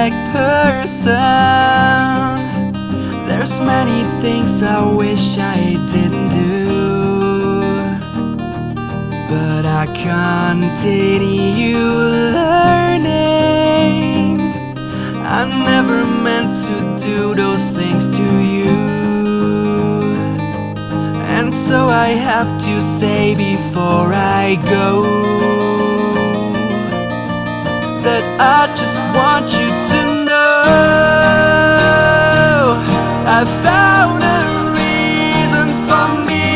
perfect person. There's many things I wish I didn't do, but I continue learning. I never meant to do those things to you, and so I have to say before I go that I just want you to know I found a reason for me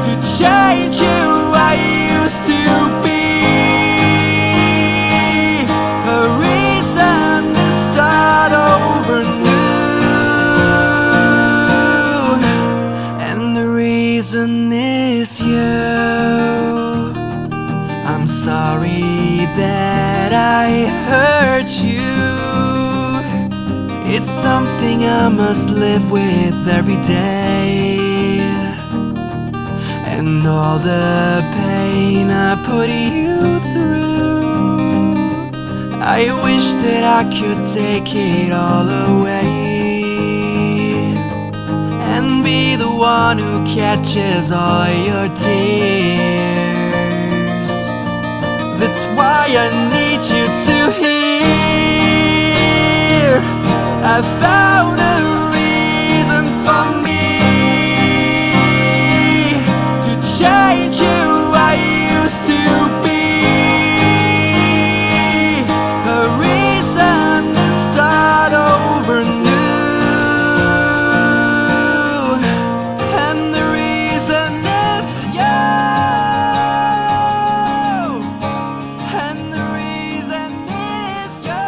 to change who I used to be, a reason to start over new, and the reason is you. I'm sorry that I hurt you. It's something I must live with every day, and all the pain I put you through, I wish that I could take it all away and be the one who catches all your tears. That's why I need you to hear I found a reason for me to change who I used to be, a reason to start over new, and the reason is you. And the reason is you.